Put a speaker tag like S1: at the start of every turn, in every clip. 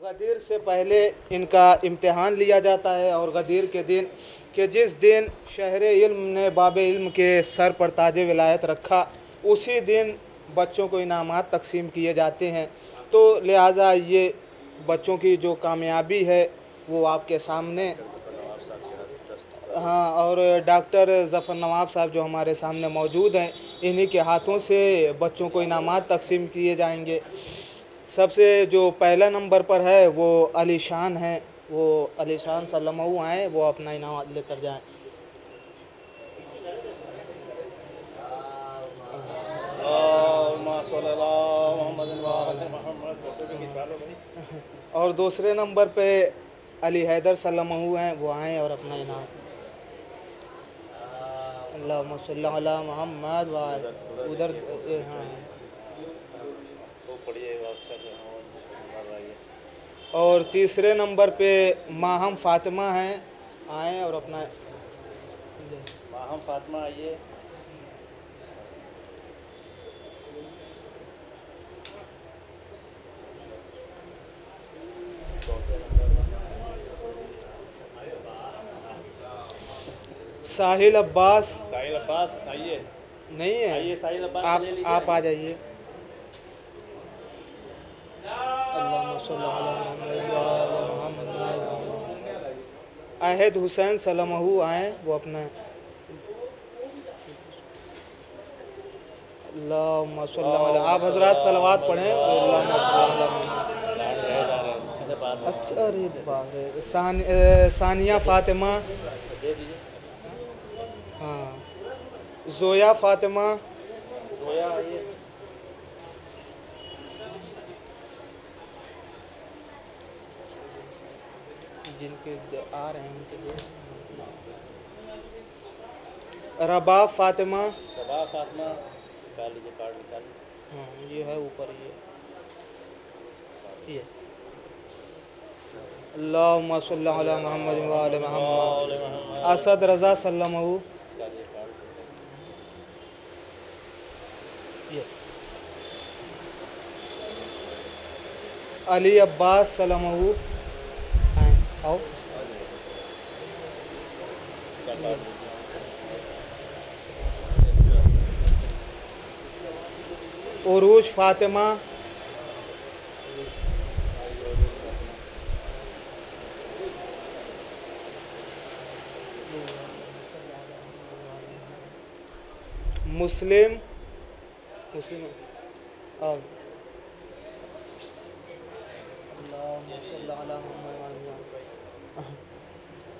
S1: गदीर से पहले इनका इम्तिहान लिया जाता है और गदीर के दिन कि जिस दिन शहर इल्म ने बाबे इल्म के सर पर ताज विलायत रखा, उसी दिन बच्चों को इनामात तकसीम किए जाते हैं। तो लिहाजा ये बच्चों की जो कामयाबी है वो आपके सामने। हाँ, और डॉक्टर ज़फ़र नवाब साहब जो हमारे सामने मौजूद हैं, इन्हीं के हाथों से बच्चों को इनामात तकसीम किए जाएंगे। सबसे जो पहला नंबर पर है वो अली शान है, वो अली शान सल्लमहु आएँ, वो अपना इनाम लेकर जाएं। और दूसरे नंबर पे अली हैदर सल्लमहु हैं, वो आएँ और अपना इनाम। अल्लाहुम्मा सल्ली अला मुहम्मद व उधर। हाँ, और तीसरे नंबर पे माहम फ़ातिमा हैं, आएँ और अपना
S2: माहम फ़ातिमा आइए।
S1: साहिल अब्बास।
S2: साहिल अब्बास आइए।
S1: नहीं है,
S2: आइए साहिल अब्बास,
S1: आप आ जाइए। अहद हुसैन सल्लमहु आएँ, वो अपना। अल्लाहुम्मा सल्ली अला, आप हज़रात सलवात पढ़ें। अल्लाहुम्मा सल्ली अला। अच्छा, अरे बाप रे। सानिया फ़ातिमा। हाँ, ज़ोया फ़ातिमा।
S2: जोया आइए।
S1: जिनके आ रहे हैं उनके लिए। रबा फ़ातिमा।
S2: रबा फ़ातिमा, निकाल लीजिए, कार्ड निकाल लीजिए।
S1: हाँ, ये है ऊपर, ये अल्लाहुम्मा सल्ली अला मुहम्मद व आले मुहम्मद। असद रज़ा सल्लमहु। ये अली अब्बास सल्लमहु। आओ। उरूज फ़ातिमा। मुस्लिम और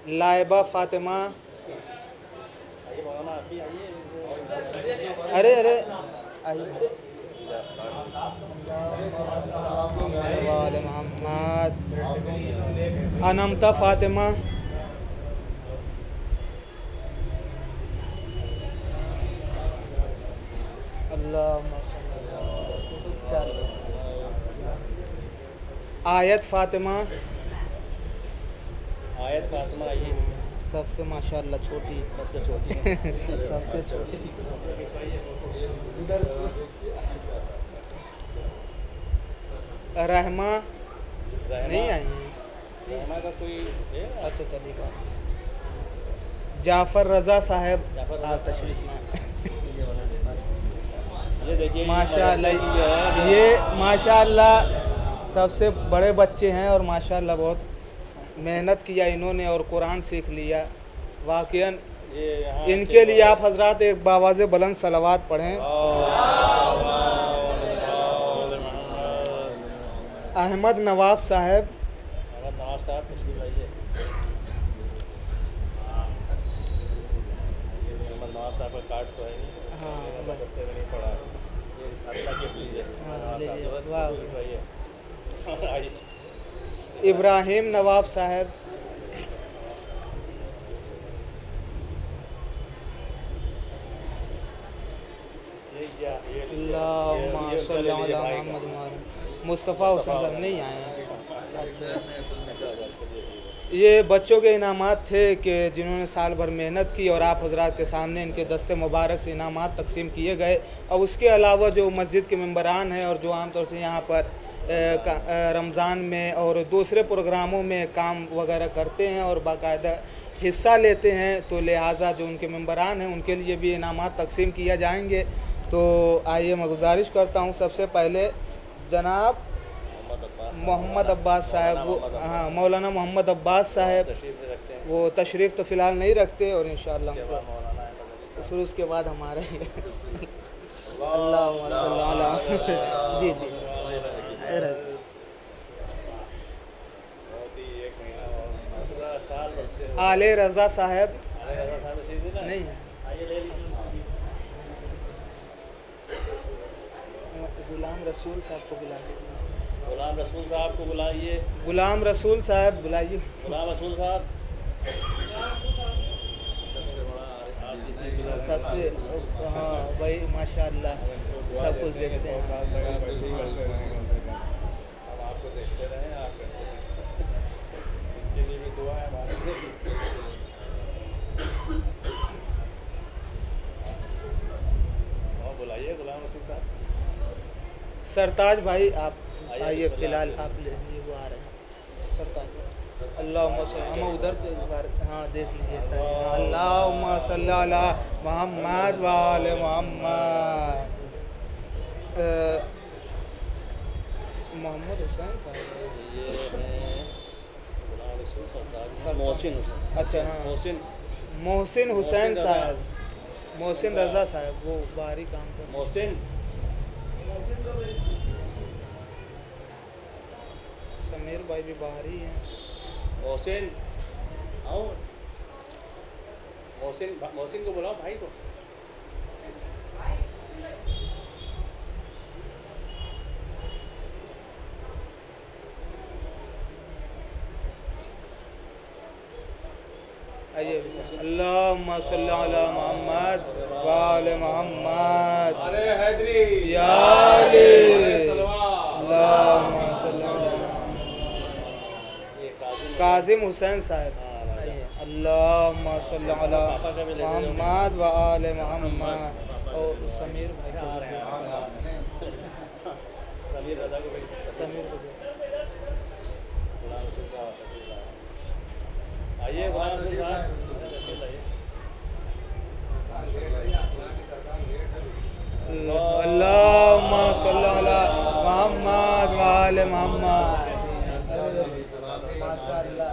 S1: लाइबा फ़ातिमा। अरे अरे आइए। मोहम्मद। अनमता फ़ातिमा। आयत फ़ातिमा।
S2: आयत फ़ातिमा आइए।
S1: सबसे माशाअल्लाह छोटी,
S2: सबसे छोटी
S1: सबसे छोटी। इधर रहमा नहीं आई है।
S2: रहमा का कोई है?
S1: अच्छा, चलिए। जाफ़र रज़ा साहब, आप तशरीफ़ लाएं।
S2: ये देखिए
S1: माशाअल्लाह, ये माशाअल्लाह सबसे बड़े बच्चे हैं और माशाअल्लाह बहुत मेहनत किया इन्होंने और कुरान सीख लिया। वाक़ईन इनके लिए आप हज़रात एक बावाज़े बुलंद सलावत पढ़ें। अहमद नवाब साहब।
S2: अहमद नवाब साहब तशरीफ़ लाइए। अहमद नवाब साहब का कार्ड तो है नहीं।
S1: हाँ,
S2: बच्चे नहीं पढ़ा। ये अल्लाह के लीजिए।
S1: वाह। इब्राहिम नवाब साहब। मुस्तफ़ा हुसैन साहब नहीं आए हैं। अच्छा, ये बच्चों के इनामात थे कि जिन्होंने साल भर मेहनत की और आप हज़रात के सामने इनके दस्ते मुबारक से इनामात तकसीम किए गए। और उसके अलावा जो मस्जिद के मेंबरान हैं और जो आमतौर से यहाँ पर रमज़ान में और दूसरे प्रोग्रामों में काम वगैरह करते हैं और बाकायदा हिस्सा लेते हैं, तो लिहाजा जो उनके मेंबरान हैं उनके लिए भी इनामात तकसीम किया जाएंगे। तो आइए मैं गुजारिश करता हूं सबसे पहले जनाब मोहम्मद अब्बास साहब, वो हाँ मौलाना मोहम्मद अब्बास साहब, वो तशरीफ़ तो फ़िलहाल नहीं रखते और इंशाअल्लाह फिर उसके बाद हमारे अल्लाह जी जी आले रज़ा साहब नहीं है, गुलाम रसूल साहब को बुलाइए।
S2: गुलाम रसूल साहब को बुलाइए।
S1: गुलाम रसूल साहब बुलाइए।
S2: गुलाम रसूल साहब
S1: सबसे हाँ भाई माशाअल्लाह सब कुछ देखते हैं।
S2: हम आपको देखते रहे, आप इनके लिए भी दुआ है हमारी। बुलाइए गुलाम रसूल साहब।
S1: सरताज भाई आप आइए, फ़िलहाल आप ले लीजिए, वो आ रहे हैं सरताज। अल्लाहुम्मा सल्ली, हम उधर तो इस बार हाँ देख लीजिए। अल्लाहुम्मा सल्ली अला मुहम्मद व आले मुहम्मद। मोहम्मद हुसैन साहब
S2: ये है गुलाम रसूल सरताज मोहसिन हुसैन।
S1: अच्छा हाँ मोहसिन हुसैन साहब, मोहसिन रज़ा साहब, वो बाहरी काम कर
S2: मोहसिन
S1: समीर भाई भी बाहरी हैं।
S2: मोहसिन आओ, मोहसिन को बुलाओ भाई को।
S1: आइए अल्लाहुम्मा सल्ली अला मुहम्मद व आले मुहम्मद।
S3: अरे हैदरी
S1: या अली
S3: सलवान।
S1: अल्लाहुम्मा सल्ली अला
S2: ये
S1: कासिम हुसैन साहब। आइए अल्लाहुम्मा सल्ली अला मुहम्मद व आले मुहम्मद। और समीर भाई को
S2: समीर रज़ा को भेजिए।
S1: समीर को
S2: गुलाम रसूल साहब आइए, गुलाम रसूल साहब
S1: अल्लाहुम्मा सल्ली अला मुहम्मद व आले मुहम्मद। माशाअल्लाह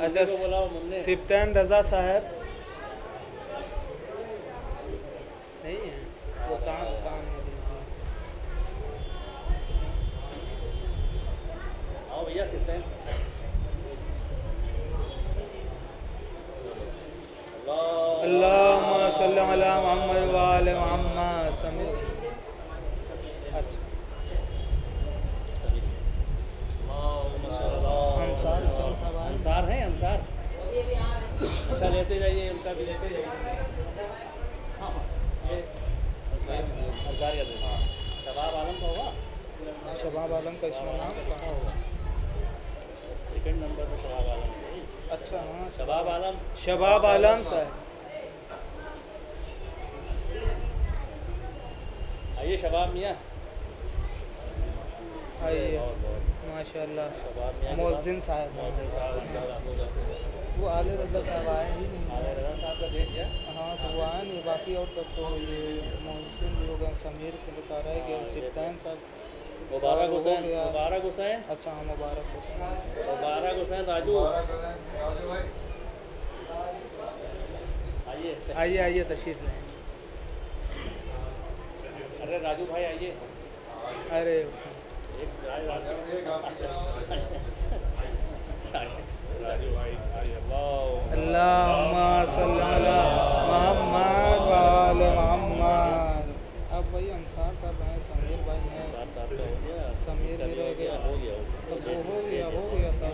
S1: अच्छा सिप्तैन रज़ा साहब नहीं है, वो काम है।
S2: आओ भैया सिलते हैं।
S1: अल्लाहुम्मा सल्ली अला मुहम्मद व आले मुहम्मद। समीर अच्छा अंसार हुसैन साहब
S2: अंसार हैं, अंसार अच्छा लेते जाइए, उनका भी लेते जाइए। हाँ ये अंसार का देते। हाँ शबाब आलम का होगा।
S1: शबाब आलम का इसमें नाम कहाँ होगा?
S2: सेकंड नंबर पर शबाब आलम है।
S1: अच्छा हाँ
S2: शबाब आलम,
S1: शबाब आलम साहब।
S2: आइए शबाब मियाँ।
S1: आइए माशाअल्लाह।
S2: शबाब मियाँ
S1: मोहसिन साहब,
S2: मोहसिन साहब,
S1: वो आले रज़ा साहब आए ही नहीं।
S2: आले रज़ा साहब का देख लिया।
S1: हाँ तो वो आए नहीं, बाकी और तब तो ये मोहसिन भी हो गए, समीर के लिखा रह गया, सिप्तैन साहब,
S2: मुबारक हुसैन,
S1: हो गया।
S2: मुबारक हुसैन,
S1: अच्छा हाँ मुबारक हुसैन,
S2: मुबारक हुसैन राजू। आइए
S1: आइए आइए तशरीफ लाएं।
S2: अरे राजू भाई आइए।
S1: अरे
S2: एक राजू भाई आइए।
S1: अल्लाहुम्मा सल्ली अला मुहम्मद व आले मुहम्मद। अब भाई अंसार कर रहे हैं, समीर भाई हैं,
S2: साथ साथ का हो गया,
S1: समीर भी रह गया,
S2: हो गया
S1: तो वो हो गया था।